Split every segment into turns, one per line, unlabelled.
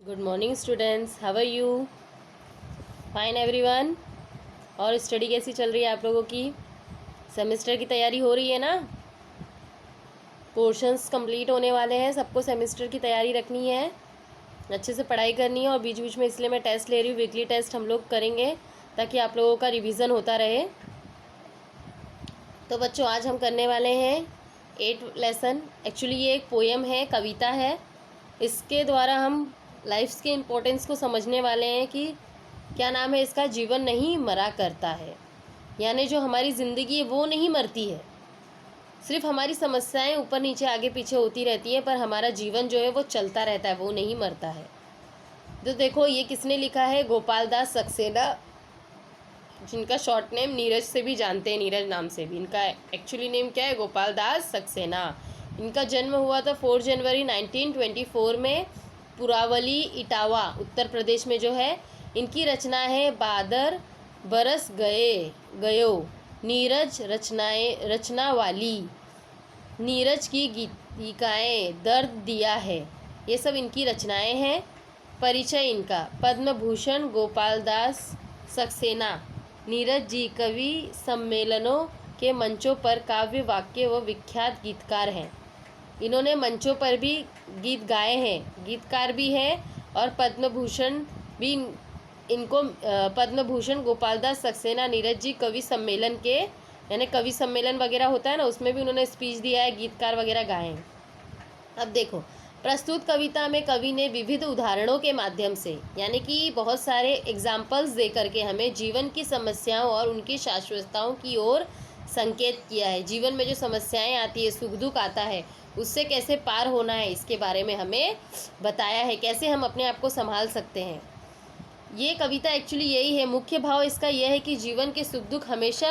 Good morning students, how are you? Fine everyone. और study कैसी चल रही है आप लोगों की? सेमेस्टर की तैयारी हो रही है ना? पोर्शंस कंप्लीट होने वाले हैं, सबको सेमेस्टर की तैयारी रखनी है, अच्छे से पढ़ाई करनी है। और बीच बीच में इसलिए मैं टेस्ट ले रही हूँ, वीकली टेस्ट हम लोग करेंगे ताकि आप लोगों का रिवीजन होता रहे। तो बच्चों, आज हम करने वाले हैं 8 लेसन। एक्चुअली ये एक पोएम है, कविता है। इसके द्वारा हम लाइफ के इम्पोर्टेंस को समझने वाले हैं कि क्या नाम है इसका, जीवन नहीं मरा करता है। यानी जो हमारी ज़िंदगी है वो नहीं मरती है, सिर्फ हमारी समस्याएं ऊपर नीचे आगे पीछे होती रहती हैं, पर हमारा जीवन जो है वो चलता रहता है, वो नहीं मरता है। तो देखो ये किसने लिखा है, गोपाल दास सक्सेना, जिनका शॉर्ट नेम नीरज से भी जानते हैं, नीरज नाम से भी। इनका एक्चुअली नेम क्या है, गोपाल दास सक्सेना। इनका जन्म हुआ था 4 जनवरी 1924 में पुरावली, इटावा, उत्तर प्रदेश में जो है। इनकी रचना है बादर बरस गयो, नीरज रचना वाली, नीरज की गीतिकाएँ, दर्द दिया है। ये सब इनकी रचनाएं हैं। परिचय इनका, पद्म भूषण गोपाल दास सक्सेना नीरज जी कवि सम्मेलनों के मंचों पर काव्य वाक्य व विख्यात गीतकार हैं। इन्होंने मंचों पर भी गीत गाए हैं, गीतकार भी हैं। और पद्म भूषण भी इनको पद्म भूषण गोपाल दास सक्सेना नीरज जी कवि सम्मेलन के, यानी कवि सम्मेलन वगैरह होता है ना, उसमें भी उन्होंने स्पीच दिया है, गीतकार वगैरह गाए हैं। अब देखो, प्रस्तुत कविता में कवि ने विविध उदाहरणों के माध्यम से, यानी कि बहुत सारे एग्जाम्पल्स दे करके हमें जीवन की समस्याओं और उनकी शाश्वतताओं की ओर संकेत किया है। जीवन में जो समस्याएं आती है, सुख दुख आता है, उससे कैसे पार होना है, इसके बारे में हमें बताया है, कैसे हम अपने आप को संभाल सकते हैं। ये कविता एक्चुअली यही है, मुख्य भाव इसका यह है कि जीवन के सुख दुख हमेशा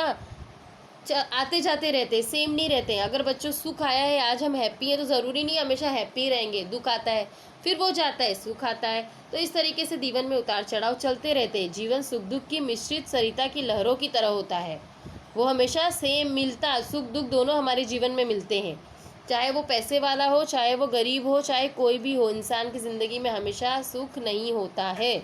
आते जाते रहते, सेम नहीं रहते हैं। अगर बच्चों सुख आया है, आज हम हैप्पी हैं, तो ज़रूरी नहीं हमेशा हैप्पी रहेंगे। दुख आता है, फिर वो जाता है, सुख आता है। तो इस तरीके से जीवन में उतार चढ़ाव चलते रहते हैं। जीवन सुख दुख की मिश्रित सरिता की लहरों की तरह होता है, वो हमेशा सेम मिलता, सुख दुख दोनों हमारे जीवन में मिलते हैं। चाहे वो पैसे वाला हो, चाहे वो गरीब हो, चाहे कोई भी हो, इंसान की ज़िंदगी में हमेशा सुख नहीं होता है।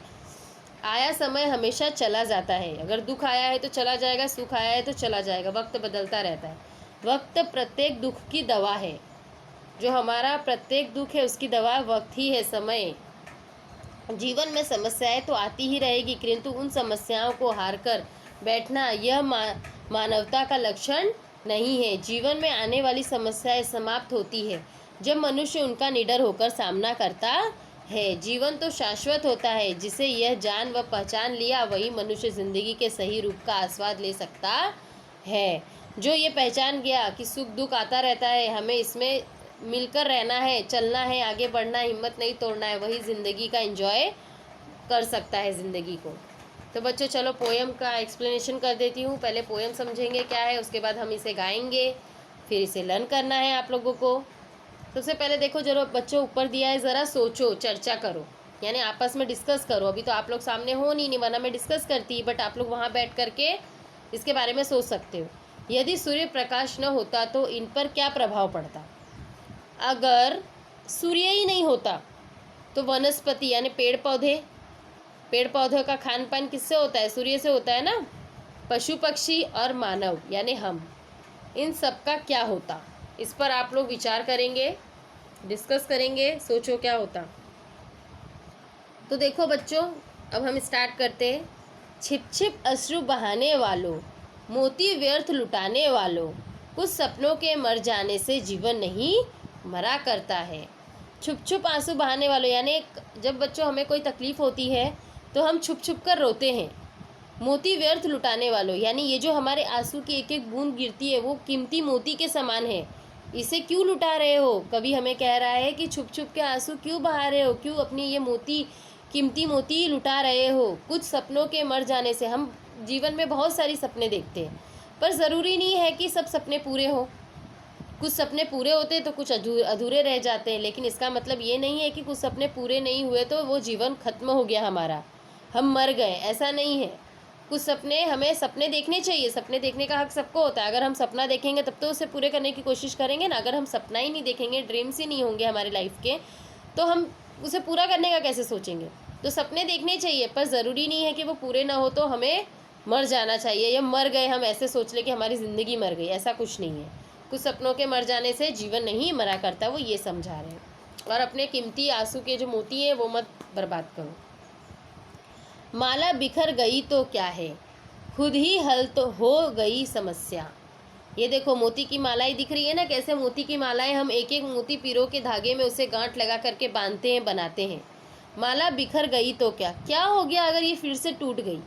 आया समय हमेशा चला जाता है। अगर दुख आया है तो चला जाएगा, सुख आया है तो चला जाएगा। वक्त बदलता रहता है। वक्त प्रत्येक दुख की दवा है। जो हमारा प्रत्येक दुख है उसकी दवा वक्त ही है, समय। जीवन में समस्याएं तो आती ही रहेगी, किंतु उन समस्याओं को हार कर बैठना यह मानवता का लक्षण नहीं है। जीवन में आने वाली समस्याएं समाप्त होती है जब मनुष्य उनका निडर होकर सामना करता है। जीवन तो शाश्वत होता है, जिसे यह जान व पहचान लिया वही मनुष्य जिंदगी के सही रूप का आस्वाद ले सकता है। जो ये पहचान गया कि सुख दुख आता रहता है, हमें इसमें मिलकर रहना है, चलना है, आगे बढ़ना है, हिम्मत नहीं तोड़ना है, वही ज़िंदगी का एंजॉय कर सकता है ज़िंदगी को। तो बच्चों चलो पोएम का एक्सप्लेनेशन कर देती हूँ। पहले पोएम समझेंगे क्या है, उसके बाद हम इसे गाएंगे, फिर इसे लर्न करना है आप लोगों को। सबसे पहले देखो, जरा बच्चों ऊपर दिया है, ज़रा सोचो, चर्चा करो, यानी आपस में डिस्कस करो। अभी तो आप लोग सामने हो नहीं, वरना मैं डिस्कस करती, बट आप लोग वहाँ बैठ करके इसके बारे में सोच सकते हो। यदि सूर्य प्रकाश न होता तो इन पर क्या प्रभाव पड़ता? अगर सूर्य ही नहीं होता तो वनस्पति यानी पेड़ पौधों का खान पान किससे होता है? सूर्य से होता है ना। पशु पक्षी और मानव यानी हम, इन सब का क्या होता? इस पर आप लोग विचार करेंगे, डिस्कस करेंगे, सोचो क्या होता। तो देखो बच्चों, अब हम स्टार्ट करते हैं। छिप छिप अश्रु बहाने वालों, मोती व्यर्थ लुटाने वालों, कुछ सपनों के मर जाने से जीवन नहीं मरा करता है। छुप छुप आंसू बहाने वालों, यानी जब बच्चों हमें कोई तकलीफ़ होती है तो हम छुप छुप कर रोते हैं। मोती व्यर्थ लुटाने वालों, यानी ये जो हमारे आंसू की एक एक बूंद गिरती है वो कीमती मोती के समान है, इसे क्यों लुटा रहे हो? कभी हमें कह रहा है कि छुप छुप के आंसू क्यों बहा रहे हो, क्यों अपनी ये मोती, कीमती मोती लुटा रहे हो? कुछ सपनों के मर जाने से, हम जीवन में बहुत सारी सपने देखते हैं, पर ज़रूरी नहीं है कि सब सपने पूरे हों। कुछ सपने पूरे होते हैं तो कुछ अधूरे रह जाते हैं, लेकिन इसका मतलब ये नहीं है कि कुछ सपने पूरे नहीं हुए तो वो जीवन खत्म हो गया हमारा, हम मर गए, ऐसा नहीं है। कुछ सपने, हमें सपने देखने चाहिए, सपने देखने का हक सबको होता है। अगर हम सपना देखेंगे तब तो उसे पूरे करने की कोशिश करेंगे ना। अगर हम सपना ही नहीं देखेंगे, ड्रीम्स ही नहीं होंगे हमारे लाइफ के, तो हम उसे पूरा करने का कैसे सोचेंगे। तो सपने देखने चाहिए, पर ज़रूरी नहीं है कि वो पूरे ना हो तो हमें मर जाना चाहिए, या मर गए हम ऐसे सोच ले कि हमारी ज़िंदगी मर गई, ऐसा कुछ नहीं है। कुछ सपनों के मर जाने से जीवन नहीं मरा करता, वो ये समझा रहे हैं। और अपने कीमती आंसू के जो मोती हैं वो मत बर्बाद करो। माला बिखर गई तो क्या है, खुद ही हल तो हो गई समस्या। ये देखो मोती की मालाएं दिख रही है ना, कैसे मोती की मालाएं हम एक एक मोती पिरो के धागे में उसे गांठ लगा करके बांधते हैं, बनाते हैं। माला बिखर गई तो क्या, क्या हो गया अगर ये फिर से टूट गई।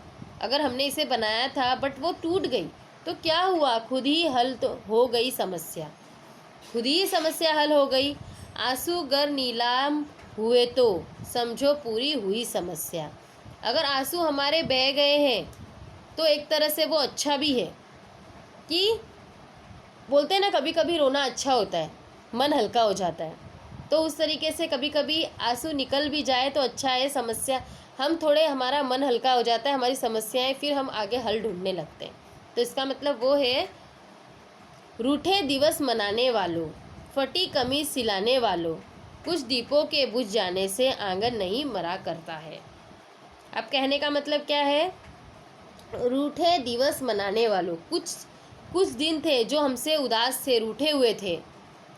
अगर हमने इसे बनाया था बट वो टूट गई तो क्या हुआ, खुद ही हल तो हो गई समस्या, खुद ही समस्या हल हो गई। आंसू गर नीलाम हुए तो समझो पूरी हुई समस्या। अगर आंसू हमारे बह गए हैं तो एक तरह से वो अच्छा भी है, कि बोलते हैं ना कभी कभी रोना अच्छा होता है, मन हल्का हो जाता है। तो उस तरीके से कभी कभी आंसू निकल भी जाए तो अच्छा है। समस्या हम थोड़े, हमारा मन हल्का हो जाता है, हमारी समस्याएं फिर हम आगे हल ढूंढने लगते हैं। तो इसका मतलब वो है, रूठे दिवस मनाने वालों, फटी कमीज सिलाने वालों, कुछ दीपों के बुझ जाने से आंगन नहीं मरा करता है। अब कहने का मतलब क्या है, रूठे दिवस मनाने वालों, कुछ दिन थे जो हमसे उदास थे, रूठे हुए थे,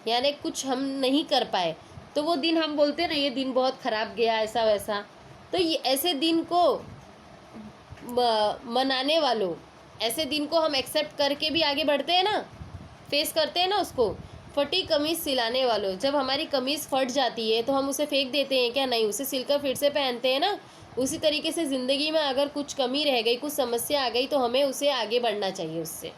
यानी कुछ हम नहीं कर पाए, तो वो दिन हम बोलते हैं ना ये दिन बहुत ख़राब गया, ऐसा वैसा। तो ये ऐसे दिन को मनाने वालों, ऐसे दिन को हम एक्सेप्ट करके भी आगे बढ़ते हैं ना, फेस करते हैं ना उसको। फटी कमीज़ सिलाने वालों, जब हमारी कमीज़ फट जाती है तो हम उसे फेंक देते हैं क्या, नहीं, उसे सिलकर फिर से पहनते हैं ना। उसी तरीके से ज़िंदगी में अगर कुछ कमी रह गई, कुछ समस्या आ गई, तो हमें उसे आगे बढ़ना चाहिए उससे।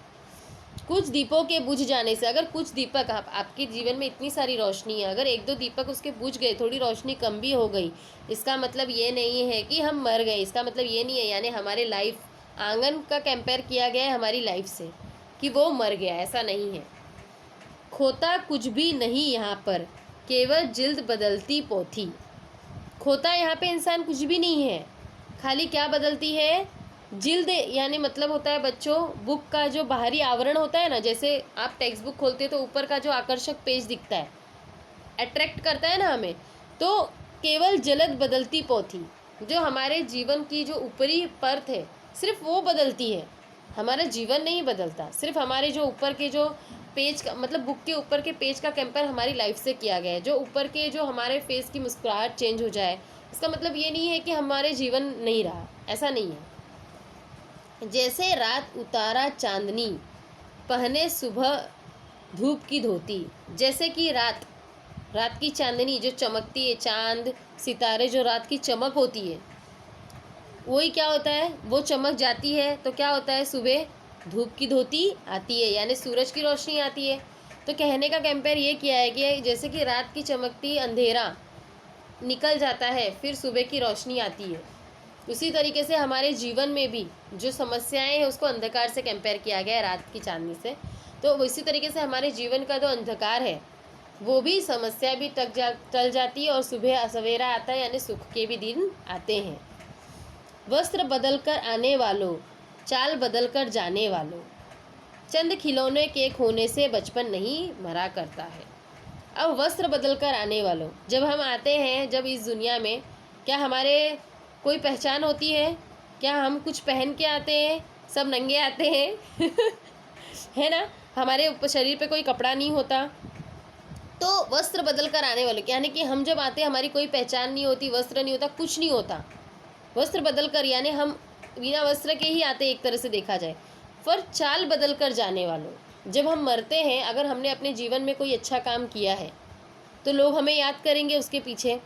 कुछ दीपों के बुझ जाने से, अगर कुछ दीपक आपके जीवन में इतनी सारी रोशनी है, अगर एक दो दीपक उसके बुझ गए, थोड़ी रोशनी कम भी हो गई, इसका मतलब ये नहीं है कि हम मर गए, इसका मतलब ये नहीं है, यानी हमारे लाइफ, आंगन का कंपेयर किया गया है हमारी लाइफ से कि वो मर गया, ऐसा नहीं है। खोता कुछ भी नहीं यहाँ पर, केवल जिल्द बदलती पोथी। खोता यहाँ पे इंसान कुछ भी नहीं है, खाली क्या बदलती है, जिल्द, यानी मतलब होता है बच्चों बुक का जो बाहरी आवरण होता है ना, जैसे आप टेक्स्ट बुक खोलते हो तो ऊपर का जो आकर्षक पेज दिखता है, अट्रैक्ट करता है ना हमें, तो केवल जलद बदलती पोथी, जो हमारे जीवन की जो ऊपरी परत है सिर्फ वो बदलती है, हमारा जीवन नहीं बदलता। सिर्फ हमारे जो ऊपर के जो पेज का, मतलब बुक के ऊपर के पेज का कंपेयर हमारी लाइफ से किया गया है, जो ऊपर के जो हमारे फेस की मुस्कुराहट चेंज हो जाए, इसका मतलब ये नहीं है कि हमारे जीवन नहीं रहा, ऐसा नहीं है। जैसे रात उतारा चांदनी, पहने सुबह धूप की धोती, जैसे कि रात की चांदनी जो चमकती है, चांद सितारे जो रात की चमक होती है, वही क्या होता है, वो चमक जाती है तो क्या होता है, सुबह धूप की धोती आती है, यानी सूरज की रोशनी आती है। तो कहने का कंपेयर ये किया है कि जैसे कि रात की चमकती अंधेरा निकल जाता है, फिर सुबह की रोशनी आती है, उसी तरीके से हमारे जीवन में भी जो समस्याएं हैं उसको अंधकार से कंपेयर किया गया है रात की चांदनी से। तो उसी तरीके से हमारे जीवन का जो अंधकार है वो भी, समस्या भी टल जाती है, और सुबह सवेरा आता है, यानी सुख के भी दिन आते हैं। वस्त्र बदल कर आने वालों, चाल बदल कर जाने वालों, चंद खिलौने के खोने से बचपन नहीं मरा करता है। अब वस्त्र बदल कर आने वालों, जब हम आते हैं, जब इस दुनिया में, क्या हमारे कोई पहचान होती है, क्या हम कुछ पहन के आते हैं, सब नंगे आते हैं है ना, हमारे शरीर पे कोई कपड़ा नहीं होता। तो वस्त्र बदल कर आने वाले, यानी कि हम जब आते हैं हमारी कोई पहचान नहीं होती, वस्त्र नहीं होता, कुछ नहीं होता। वस्त्र बदल कर, यानी हम बिना वस्त्र के ही आते, एक तरह से देखा जाए। पर चाल बदल कर जाने वालों, जब हम मरते हैं, अगर हमने अपने जीवन में कोई अच्छा काम किया है तो लोग हमें याद करेंगे उसके पीछे,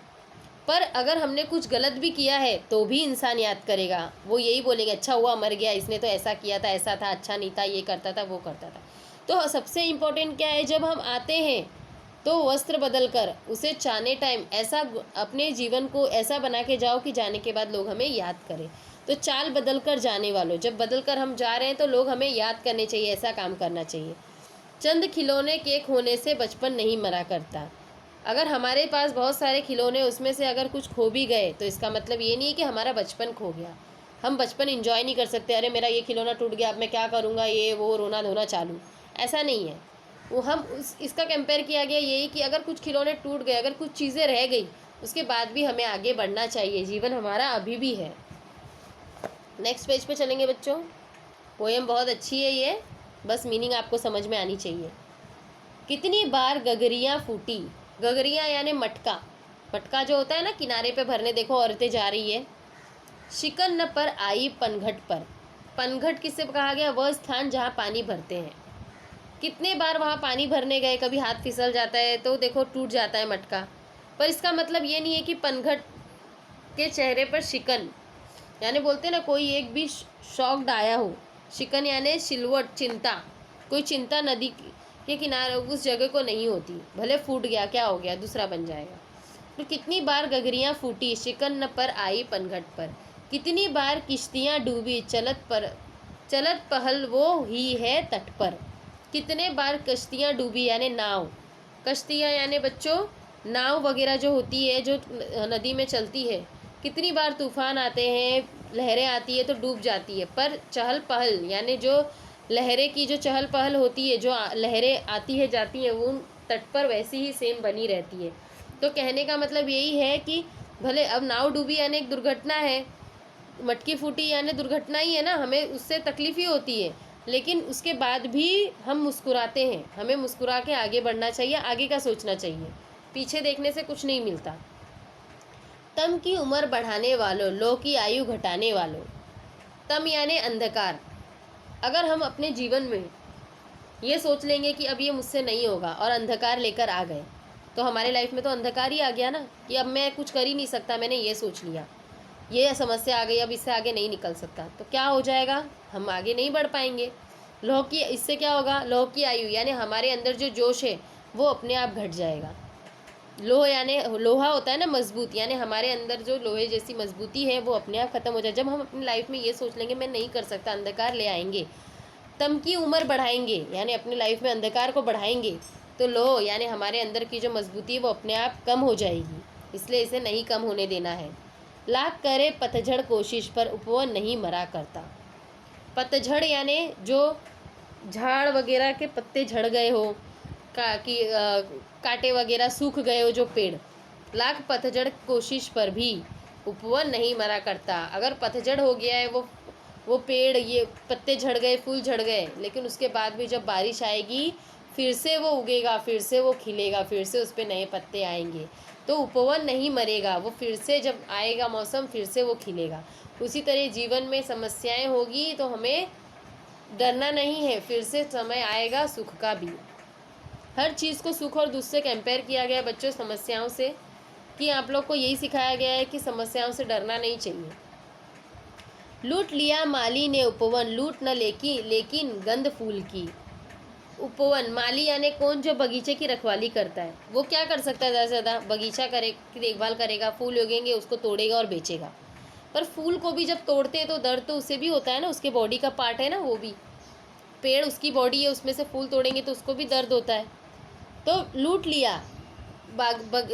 पर अगर हमने कुछ गलत भी किया है तो भी इंसान याद करेगा, वो यही बोलेंगे अच्छा हुआ मर गया, इसने तो ऐसा किया था, ऐसा था, अच्छा नहीं था, ये करता था, वो करता था। तो सबसे इम्पोर्टेंट क्या है, जब हम आते हैं तो वस्त्र बदल कर उसे चाहने टाइम ऐसा अपने जीवन को ऐसा बना के जाओ कि जाने के बाद लोग हमें याद करें। तो चाल बदल कर जाने वालों, जब बदल कर हम जा रहे हैं तो लोग हमें याद करने चाहिए, ऐसा काम करना चाहिए। चंद खिलौने के खोने से बचपन नहीं मरा करता। अगर हमारे पास बहुत सारे खिलौने, उसमें से अगर कुछ खो भी गए तो इसका मतलब ये नहीं है कि हमारा बचपन खो गया। हम बचपन एंजॉय नहीं कर सकते, अरे मेरा ये खिलौना टूट गया, अब मैं क्या करूँगा, ये वो रोना धोना चालू, ऐसा नहीं है। वो हम इसका कंपेयर किया गया यही कि अगर कुछ खिलौने टूट गए, अगर कुछ चीज़ें रह गई, उसके बाद भी हमें आगे बढ़ना चाहिए, जीवन हमारा अभी भी है। नेक्स्ट पेज पे चलेंगे बच्चों। पोएम बहुत अच्छी है ये, बस मीनिंग आपको समझ में आनी चाहिए। कितनी बार गगरियाँ फूटी, गगरियाँ यानी मटका, मटका जो होता है ना किनारे पे भरने, देखो औरतें जा रही है। शिकन न पर आई पनघट पर, पनघट किससे कहा गया, वह स्थान जहाँ पानी भरते हैं। कितने बार वहाँ पानी भरने गए, कभी हाथ फिसल जाता है तो देखो टूट जाता है मटका, पर इसका मतलब ये नहीं है कि पनघट के चेहरे पर शिकन, यानी बोलते हैं ना कोई एक भी शॉक्ड आया हो। शिकन यानी सिलवट, चिंता, कोई चिंता नदी के किनारे उस जगह को नहीं होती, भले फूट गया क्या हो गया, दूसरा बन जाएगा। तो कितनी बार गगरियाँ फूटी, शिकन न पर आई पनघट पर, कितनी बार किश्तियाँ डूबी, चलत पहल वो ही है तट पर। कितने बार कश्तियाँ डूबी यानी नाव, कश्तियाँ यानी बच्चों नाव वगैरह जो होती है जो नदी में चलती है, कितनी बार तूफान आते हैं, लहरें आती है तो डूब जाती है, पर चहल पहल यानी जो लहरें की जो चहल पहल होती है, जो लहरें आती है जाती हैं, वो तट पर वैसी ही सेम बनी रहती है। तो कहने का मतलब यही है कि भले अब नाव डूबी यानी एक दुर्घटना है, मटकी फूटी यानी दुर्घटना ही है ना, हमें उससे तकलीफ ही होती है, लेकिन उसके बाद भी हम मुस्कुराते हैं। हमें मुस्कुरा के आगे बढ़ना चाहिए, आगे का सोचना चाहिए, पीछे देखने से कुछ नहीं मिलता। तम की उम्र बढ़ाने वालों, लो की आयु घटाने वालों। तम यानी अंधकार। अगर हम अपने जीवन में ये सोच लेंगे कि अब ये मुझसे नहीं होगा और अंधकार लेकर आ गए, तो हमारे लाइफ में तो अंधकार ही आ गया ना, कि अब मैं कुछ कर ही नहीं सकता, मैंने ये सोच लिया, ये समस्या आ गई, अब इससे आगे नहीं निकल सकता, तो क्या हो जाएगा, हम आगे नहीं बढ़ पाएंगे। लोह की, इससे क्या होगा, लोह की आयु यानी हमारे अंदर जो जोश है वो अपने आप घट जाएगा। लोह यानी लोहा होता है ना मजबूत, यानी हमारे अंदर जो लोहे जैसी मजबूती है वो अपने आप खत्म हो जाए। जब हम अपनी लाइफ में ये सोच लेंगे मैं नहीं कर सकता, अंधकार ले आएंगे, तम की उम्र बढ़ाएंगे यानी अपनी लाइफ में अंधकार को बढ़ाएंगे, तो लोह यानी हमारे अंदर की जो मजबूती है वो अपने आप कम हो जाएगी, इसलिए इसे नहीं कम होने देना है। लाख करे पतझड़ कोशिश पर उपवन नहीं मरा करता। पतझड़ यानी जो झाड़ वगैरह के पत्ते झड़ गए हो, कांटे वगैरह सूख गए हो जो पेड़, लाख पतझड़ कोशिश पर भी उपवन नहीं मरा करता। अगर पतझड़ हो गया है, वो पेड़, ये पत्ते झड़ गए, फूल झड़ गए, लेकिन उसके बाद भी जब बारिश आएगी फिर से वो उगेगा, फिर से वो खिलेगा, फिर से उस पर नए पत्ते आएंगे, तो उपवन नहीं मरेगा, वो फिर से जब आएगा मौसम फिर से वो खिलेगा। उसी तरह जीवन में समस्याएं होगी तो हमें डरना नहीं है, फिर से समय आएगा सुख का भी। हर चीज़ को सुख और दुख से कंपेयर किया गया बच्चों, समस्याओं से, कि आप लोग को यही सिखाया गया है कि समस्याओं से डरना नहीं चाहिए। लूट लिया माली ने उपवन, लूट न लेकिन गंध फूल की। उपवन, माली यानी कौन, जो बगीचे की रखवाली करता है, वो क्या कर सकता है, ज़्यादा से ज़्यादा बगीचा की देखभाल करेगा, फूल उगेंगे उसको तोड़ेगा और बेचेगा। पर फूल को भी जब तोड़ते हैं तो दर्द तो उसे भी होता है ना, उसके बॉडी का पार्ट है ना वो भी, पेड़ उसकी बॉडी है, उसमें से फूल तोड़ेंगे तो उसको भी दर्द होता है। तो लूट लिया,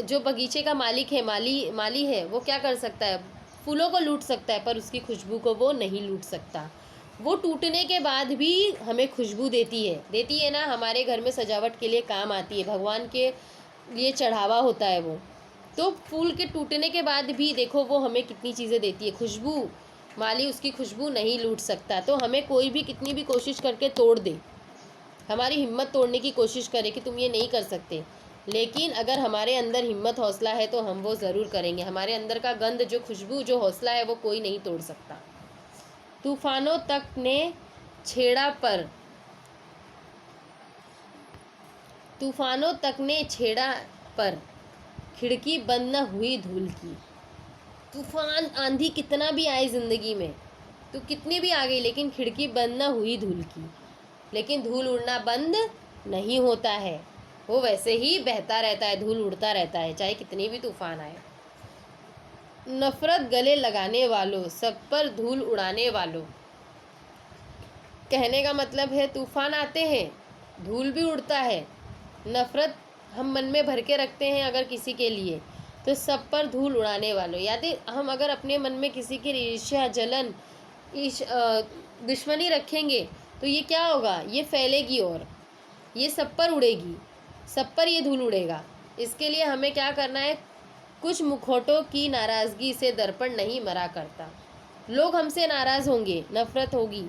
जो बगीचे का मालिक है, माली है, वो क्या कर सकता है, फूलों को लूट सकता है पर उसकी खुशबू को वो नहीं लूट सकता। वो टूटने के बाद भी हमें खुशबू देती है ना, हमारे घर में सजावट के लिए काम आती है, भगवान के लिए चढ़ावा होता है वो। तो फूल के टूटने के बाद भी देखो वो हमें कितनी चीज़ें देती है, खुशबू, माली उसकी खुशबू नहीं लूट सकता। तो हमें कोई भी कितनी भी कोशिश करके तोड़ दे, हमारी हिम्मत तोड़ने की कोशिश करे कि तुम ये नहीं कर सकते, लेकिन अगर हमारे अंदर हिम्मत हौसला है तो हम वो ज़रूर करेंगे। हमारे अंदर का गंध, जो खुशबू, जो हौसला है वो कोई नहीं तोड़ सकता। तूफानों तक ने छेड़ा पर, तूफानों तक ने छेड़ा पर, खिड़की बंद न हुई धूल की। तूफान आंधी कितना भी आए ज़िंदगी में, तो कितनी भी आ गई, लेकिन खिड़की बंद न हुई धूल की, लेकिन धूल उड़ना बंद नहीं होता है, वो वैसे ही बहता रहता है, धूल उड़ता रहता है, चाहे कितनी भी तूफान आए। नफरत गले लगाने वालों, सब पर धूल उड़ाने वालों। कहने का मतलब है तूफान आते हैं, धूल भी उड़ता है, नफरत हम मन में भर के रखते हैं अगर किसी के लिए, तो सब पर धूल उड़ाने वालों। यदि हम अगर अपने मन में किसी की ईर्ष्या, जलन, दुश्मनी रखेंगे तो ये क्या होगा, ये फैलेगी और ये सब पर उड़ेगी, सब पर ये धूल उड़ेगा। इसके लिए हमें क्या करना है, कुछ मुखौटों की नाराज़गी से दर्पण नहीं मरा करता। लोग हमसे नाराज़ होंगे, नफ़रत होगी,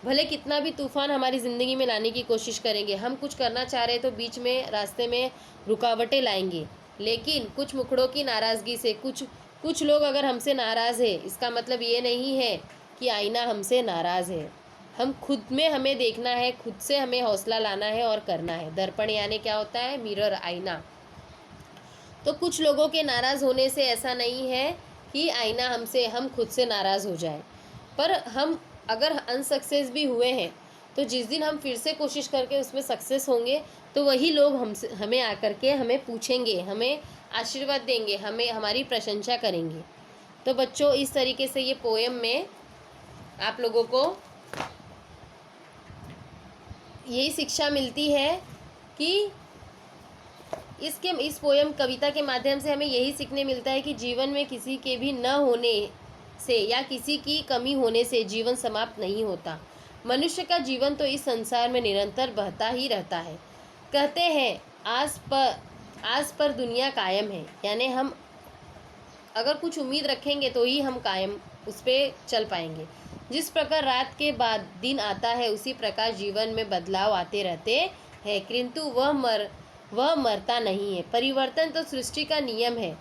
भले कितना भी तूफ़ान हमारी ज़िंदगी में लाने की कोशिश करेंगे, हम कुछ करना चाह रहे तो बीच में रास्ते में रुकावटें लाएंगे, लेकिन कुछ मुखड़ों की नाराज़गी से कुछ लोग अगर हमसे नाराज़ है, इसका मतलब ये नहीं है कि आईना हमसे नाराज़ है। हम खुद में हमें देखना है, खुद से हमें हौसला लाना है और करना है। दर्पण यानी क्या होता है? मिरर, आईना। तो कुछ लोगों के नाराज़ होने से ऐसा नहीं है कि आईना हम खुद से नाराज़ हो जाए, पर हम अगर अनसक्सेस भी हुए हैं तो जिस दिन हम फिर से कोशिश करके उसमें सक्सेस होंगे तो वही लोग हमें आकर के हमें पूछेंगे, हमें आशीर्वाद देंगे, हमें हमारी प्रशंसा करेंगे। तो बच्चों, इस तरीके से ये पोएम में आप लोगों को यही शिक्षा मिलती है कि इस पोएम कविता के माध्यम से हमें यही सीखने मिलता है कि जीवन में किसी के भी न होने से या किसी की कमी होने से जीवन समाप्त नहीं होता। मनुष्य का जीवन तो इस संसार में निरंतर बहता ही रहता है। कहते हैं आस पर दुनिया कायम है, यानी हम अगर कुछ उम्मीद रखेंगे तो ही हम कायम उस पर चल पाएंगे। जिस प्रकार रात के बाद दिन आता है उसी प्रकार जीवन में बदलाव आते रहते हैं, किंतु वह मरता नहीं है। परिवर्तन तो सृष्टि का नियम है।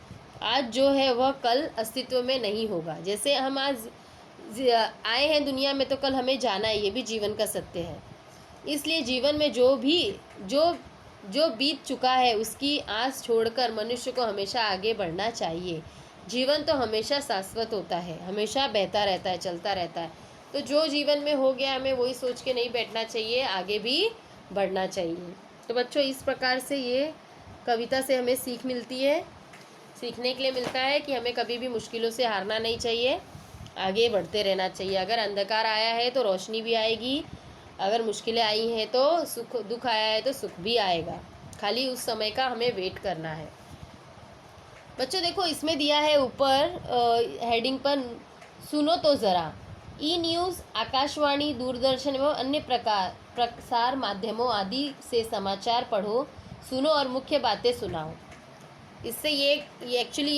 आज जो है वह कल अस्तित्व में नहीं होगा। जैसे हम आज आए हैं दुनिया में तो कल हमें जाना है, ये भी जीवन का सत्य है। इसलिए जीवन में जो बीत चुका है उसकी आस छोड़कर मनुष्य को हमेशा आगे बढ़ना चाहिए। जीवन तो हमेशा शाश्वत होता है, हमेशा बहता रहता है, चलता रहता है। तो जो जीवन में हो गया हमें वही सोच के नहीं बैठना चाहिए, आगे भी बढ़ना चाहिए। तो बच्चों, इस प्रकार से ये कविता से हमें सीख मिलती है, सीखने के लिए मिलता है कि हमें कभी भी मुश्किलों से हारना नहीं चाहिए, आगे बढ़ते रहना चाहिए। अगर अंधकार आया है तो रोशनी भी आएगी, अगर मुश्किलें आई हैं तो दुख आया है तो सुख भी आएगा, खाली उस समय का हमें वेट करना है। बच्चों देखो, इसमें दिया है ऊपर हेडिंग पर, सुनो तो ज़रा। ई न्यूज़, आकाशवाणी, दूरदर्शन एवं अन्य प्रसार माध्यमों आदि से समाचार पढ़ो, सुनो और मुख्य बातें सुनाओ। इससे ये एक्चुअली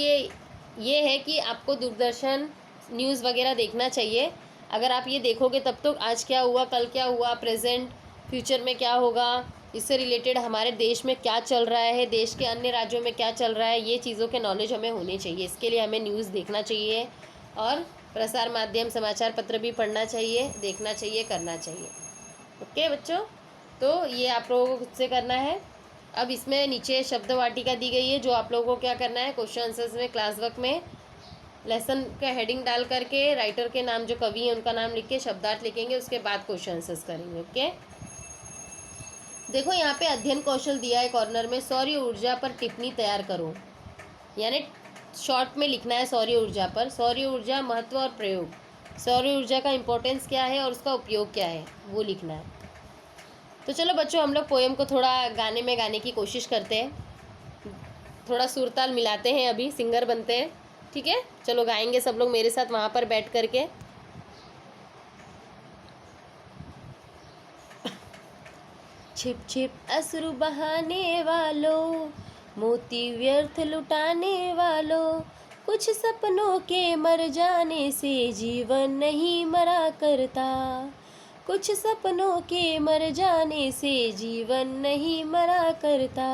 ये है कि आपको दूरदर्शन न्यूज़ वगैरह देखना चाहिए। अगर आप ये देखोगे तब तो आज क्या हुआ, कल क्या हुआ, प्रेजेंट फ्यूचर में क्या होगा, इससे रिलेटेड हमारे देश में क्या चल रहा है, देश के अन्य राज्यों में क्या चल रहा है, ये चीज़ों के नॉलेज हमें होनी चाहिए। इसके लिए हमें न्यूज़ देखना चाहिए और प्रसार माध्यम समाचार पत्र भी पढ़ना चाहिए, देखना चाहिए, करना चाहिए। ओके बच्चों, तो ये आप लोगों को खुद से करना है। अब इसमें नीचे शब्द वाटिका दी गई है, जो आप लोगों को क्या करना है, क्वेश्चन आंसर्स में क्लास वर्क में लेसन का हेडिंग डाल करके राइटर के नाम, जो कवि हैं उनका नाम लिख के शब्दार्थ लिखेंगे, उसके बाद क्वेश्चन आंसर्स करेंगे। ओके, देखो यहाँ पे अध्ययन कौशल दिया है कॉर्नर में, सौर ऊर्जा पर टिप्पणी तैयार करो, यानी शॉर्ट में लिखना है सौर ऊर्जा पर। सौर ऊर्जा महत्व और प्रयोग, सौर ऊर्जा का इम्पोर्टेंस क्या है और उसका उपयोग क्या है, वो लिखना है। तो चलो बच्चों, हम लोग पोएम को थोड़ा गाने में गाने की कोशिश करते हैं, थोड़ा सुरताल मिलाते हैं, अभी सिंगर बनते हैं। ठीक है, चलो गाएंगे सब लोग मेरे साथ वहाँ पर बैठ करके। छिप छिप अश्रु बहाने वालों, मोती व्यर्थ लुटाने वालों, कुछ सपनों के मर जाने से जीवन नहीं मरा करता, कुछ सपनों के मर जाने से जीवन नहीं मरा करता।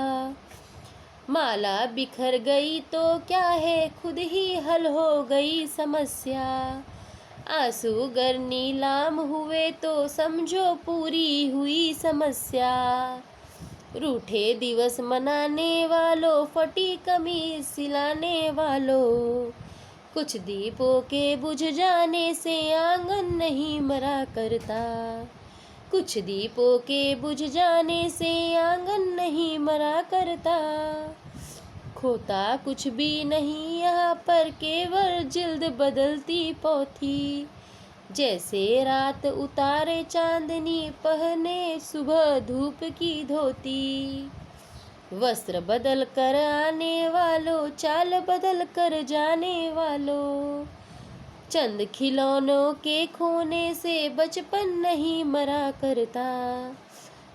माला बिखर गई तो क्या है, खुद ही हल हो गई समस्या, आंसू गर नीलाम हुए तो समझो पूरी हुई समस्या। रूठे दिवस मनाने वालों, फटी कमीज सिलाने वालों, कुछ दीपों के बुझ जाने से आंगन नहीं मरा करता, कुछ दीपों के बुझ जाने से आंगन नहीं मरा करता। खोता कुछ भी नहीं यहाँ पर, केवल जिल्द बदलती पोथी, जैसे रात उतारे चांदनी पहने सुबह धूप की धोती। वस्त्र बदल कर आने वालों, चाल बदल कर जाने वालों, चंद खिलौनों के खोने से बचपन नहीं मरा करता,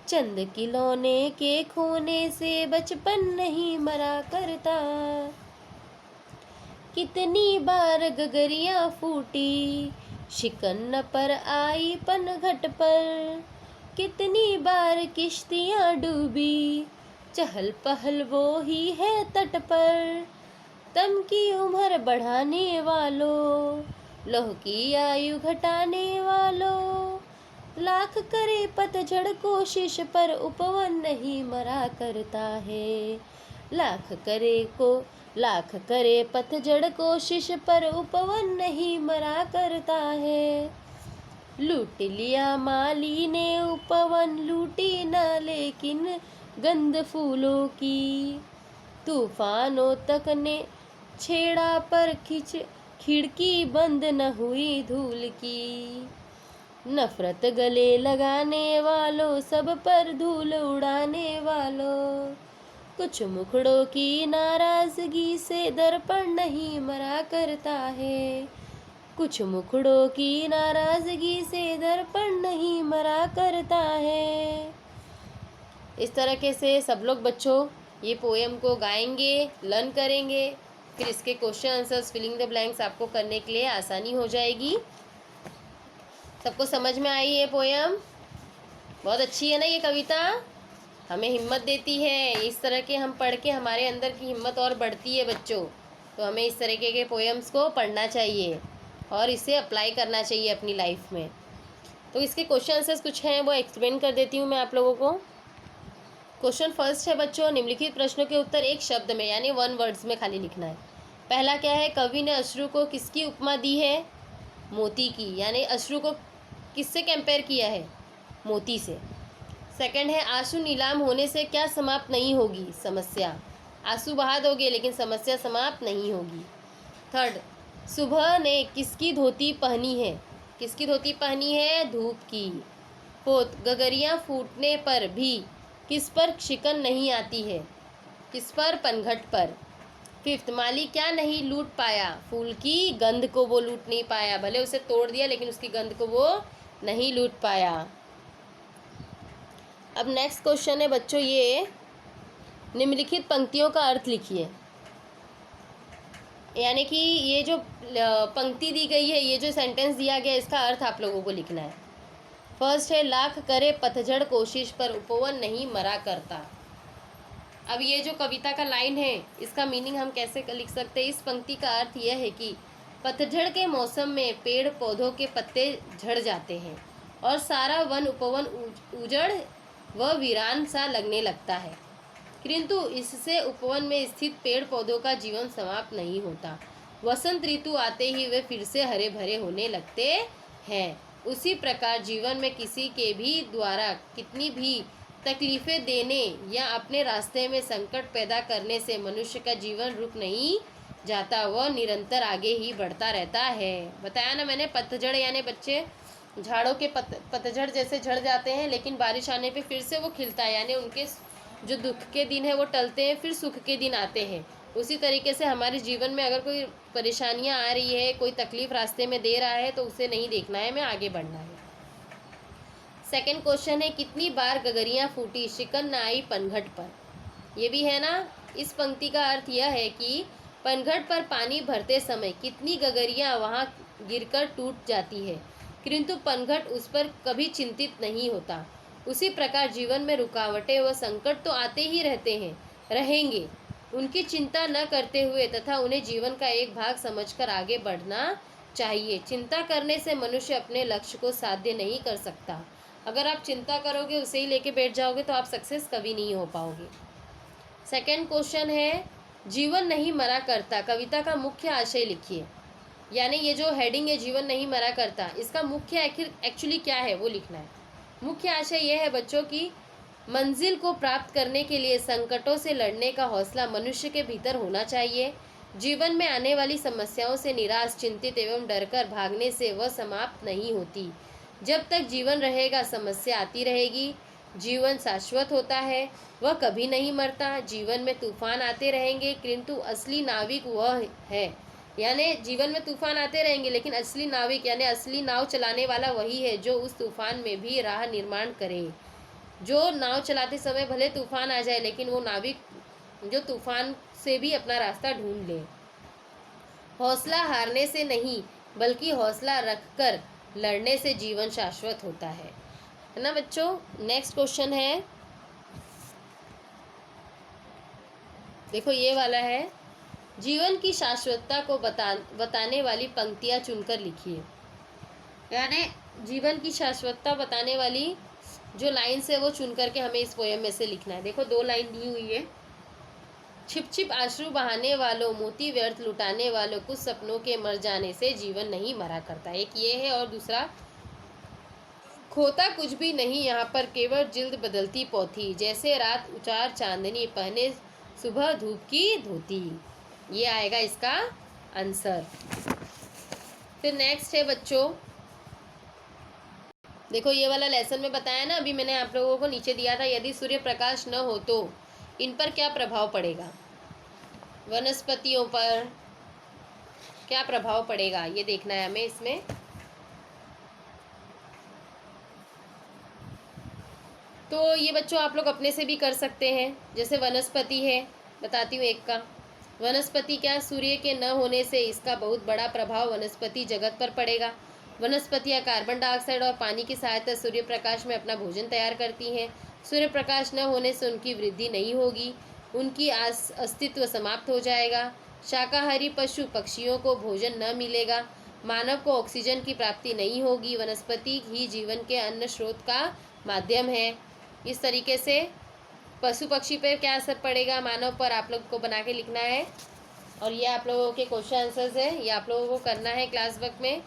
चंद खिलौने के खोने से बचपन नहीं मरा करता। कितनी बार गगरियां फूटी, शिकन पर आई पनघट पर। कितनी बार किश्तियां डूबी, चहल पहल वो ही है तट पर। तम की उम्र बढ़ाने वालों, लौह की आयु घटाने वालों, लाख करे पतझड़ कोशिश पर उपवन नहीं मरा करता है। लाख करे पतझड़ कोशिश पर उपवन नहीं मरा करता है। लूट लिया माली ने उपवन, लूटी न लेकिन गंध फूलों की। तूफानों तक ने छेड़ा पर खिड़की बंद न हुई धूल की। नफरत गले लगाने वालों, सब पर धूल उड़ाने वालों, कुछ मुखड़ों की नाराजगी से दर्पण नहीं मरा करता है। कुछ मुखड़ों की नाराजगी से दर्पण नहीं मरा करता है। इस तरीके से सब लोग बच्चों ये पोएम को गाएंगे, लर्न करेंगे, फिर इसके question answers filling the blanks आपको करने के लिए आसानी हो जाएगी। सबको समझ में आई ये पोएम? बहुत अच्छी है ना ये कविता, हमें हिम्मत देती है। इस तरह के हम पढ़ के हमारे अंदर की हिम्मत और बढ़ती है बच्चों। तो हमें इस तरीके के पोएम्स को पढ़ना चाहिए और इसे अप्लाई करना चाहिए अपनी लाइफ में। तो इसके क्वेश्चन आंसर्स कुछ हैं, वो एक्सप्लेन कर देती हूँ मैं आप लोगों को। क्वेश्चन फर्स्ट है बच्चों, निम्नलिखित प्रश्नों के उत्तर एक शब्द में यानी 1 वर्ड्स में खाली लिखना है। पहला क्या है, कवि ने अश्रु को किसकी उपमा दी है? मोती की, यानी अश्रु को किससे कंपेयर किया है? मोती से। सेकंड है, आंसू नीलाम होने से क्या समाप्त नहीं होगी? समस्या। आंसू बहा दोगे लेकिन समस्या समाप्त नहीं होगी। थर्ड, सुबह ने किसकी धोती पहनी है? किसकी धोती पहनी है? धूप की। फोर्थ, गगरियां फूटने पर भी किस पर शिकन नहीं आती है? किस पर? पनघट पर। फिफ्थ, माली क्या नहीं लूट पाया? फूल की गंध को वो लूट नहीं पाया, भले उसे तोड़ दिया लेकिन उसकी गंध को वो नहीं लूट पाया। अब नेक्स्ट क्वेश्चन है बच्चों ये, निम्नलिखित पंक्तियों का अर्थ लिखिए। यानी कि ये जो पंक्ति दी गई है, ये जो सेंटेंस दिया गया है, इसका अर्थ आप लोगों को लिखना है। फर्स्ट है, लाख करे पतझड़ कोशिश पर उपवन नहीं मरा करता। अब ये जो कविता का लाइन है, इसका मीनिंग हम कैसे लिख सकते हैं? इस पंक्ति का अर्थ यह है कि पतझड़ के मौसम में पेड़ पौधों के पत्ते झड़ जाते हैं और सारा वन उपवन उजड़ व वीरान सा लगने लगता है, किंतु इससे उपवन में स्थित पेड़ पौधों का जीवन समाप्त नहीं होता। वसंत ऋतु आते ही वे फिर से हरे भरे होने लगते हैं। उसी प्रकार जीवन में किसी के भी द्वारा कितनी भी तकलीफ़ें देने या अपने रास्ते में संकट पैदा करने से मनुष्य का जीवन रुक नहीं जाता, वह निरंतर आगे ही बढ़ता रहता है। बताया ना मैंने, पतझड़ यानी बच्चे झाड़ों के पतझड़ जैसे झड़ जाते हैं लेकिन बारिश आने पे फिर से वो खिलता है, यानी उनके जो दुख के दिन है वो टलते हैं, फिर सुख के दिन आते हैं। उसी तरीके से हमारे जीवन में अगर कोई परेशानियां आ रही है, कोई तकलीफ रास्ते में दे रहा है, तो उसे नहीं देखना है, हमें आगे बढ़ना है। सेकंड क्वेश्चन है, कितनी बार गगरियां फूटी, शिकन न आई पनघट पर? ये भी है ना। इस पंक्ति का अर्थ यह है कि पनघट पर पानी भरते समय कितनी गगरियां वहां गिरकर टूट जाती है, किंतु पनघट उस पर कभी चिंतित नहीं होता। उसी प्रकार जीवन में रुकावटें व संकट तो आते ही रहेंगे, उनकी चिंता न करते हुए तथा उन्हें जीवन का एक भाग समझकर आगे बढ़ना चाहिए। चिंता करने से मनुष्य अपने लक्ष्य को साध्य नहीं कर सकता। अगर आप चिंता करोगे, उसे ही लेके बैठ जाओगे, तो आप सक्सेस कभी नहीं हो पाओगे। सेकंड क्वेश्चन है, जीवन नहीं मरा करता, कविता का मुख्य आशय लिखिए। यानी ये जो हेडिंग है, जीवन नहीं मरा करता, इसका मुख्य एक्चुअली क्या है वो लिखना है। मुख्य आशय यह है बच्चों की मंजिल को प्राप्त करने के लिए संकटों से लड़ने का हौसला मनुष्य के भीतर होना चाहिए। जीवन में आने वाली समस्याओं से निराश, चिंतित एवं डरकर भागने से वह समाप्त नहीं होती। जब तक जीवन रहेगा समस्या आती रहेगी। जीवन शाश्वत होता है, वह कभी नहीं मरता। जीवन में तूफान आते रहेंगे, किंतु असली नाविक वह है। यानी जीवन में तूफान आते रहेंगे लेकिन असली नाविक यानी असली नाव चलाने वाला वही है जो उस तूफान में भी राह निर्माण करे। जो नाव चलाते समय भले तूफान आ जाए लेकिन वो नाविक जो तूफान से भी अपना रास्ता ढूंढ ले। हौसला हारने से नहीं बल्कि हौसला रखकर लड़ने से जीवन शाश्वत होता है ना बच्चों। नेक्स्ट क्वेश्चन है, देखो ये वाला है, जीवन की शाश्वतता को बताने वाली पंक्तियां चुनकर लिखिए। यानी जीवन की शाश्वतता बताने वाली जो लाइन्स है वो चुन करके हमें इस पोयम में से लिखना है। देखो 2 लाइन दी हुई है। छिप छिप आंसू बहाने वालों, मोती व्यर्थ लुटाने वालों, कुछ सपनों के मर जाने से जीवन नहीं मरा करता। एक ये है और दूसरा, खोता कुछ भी नहीं यहाँ पर, केवल जिल्द बदलती पोथी, जैसे रात उचार चांदनी, पहने सुबह धूप की धोती। ये आएगा इसका आंसर। फिर नेक्स्ट है बच्चों, देखो ये वाला लेसन में बताया ना, अभी मैंने आप लोगों को नीचे दिया था, यदि सूर्य प्रकाश न हो तो इन पर क्या प्रभाव पड़ेगा, वनस्पतियों पर क्या प्रभाव पड़ेगा, ये देखना है हमें इसमें। तो ये बच्चों आप लोग अपने से भी कर सकते हैं। जैसे वनस्पति है, बताती हूँ एक का, वनस्पति क्या, सूर्य के न होने से इसका बहुत बड़ा प्रभाव वनस्पति जगत पर पड़ेगा। वनस्पतियाँ कार्बन डाइऑक्साइड और पानी की सहायता सूर्य प्रकाश में अपना भोजन तैयार करती हैं। सूर्य प्रकाश न होने से उनकी वृद्धि नहीं होगी, उनकी अस्तित्व समाप्त हो जाएगा। शाकाहारी पशु पक्षियों को भोजन न मिलेगा, मानव को ऑक्सीजन की प्राप्ति नहीं होगी। वनस्पति ही जीवन के अन्न स्रोत का माध्यम है। इस तरीके से पशु पक्षी पर क्या असर पड़ेगा, मानव पर, आप लोग को बना के लिखना है। और ये आप लोगों के क्वेश्चन आंसर्स है, ये आप लोगों को करना है क्लास वर्क में।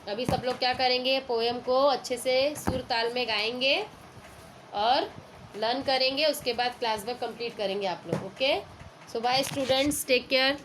अभी सब लोग क्या करेंगे, पोएम को अच्छे से सुर ताल में गाएंगे और लर्न करेंगे, उसके बाद क्लास वर्क कंप्लीट करेंगे आप लोग। ओके, सो बाय स्टूडेंट्स, टेक केयर।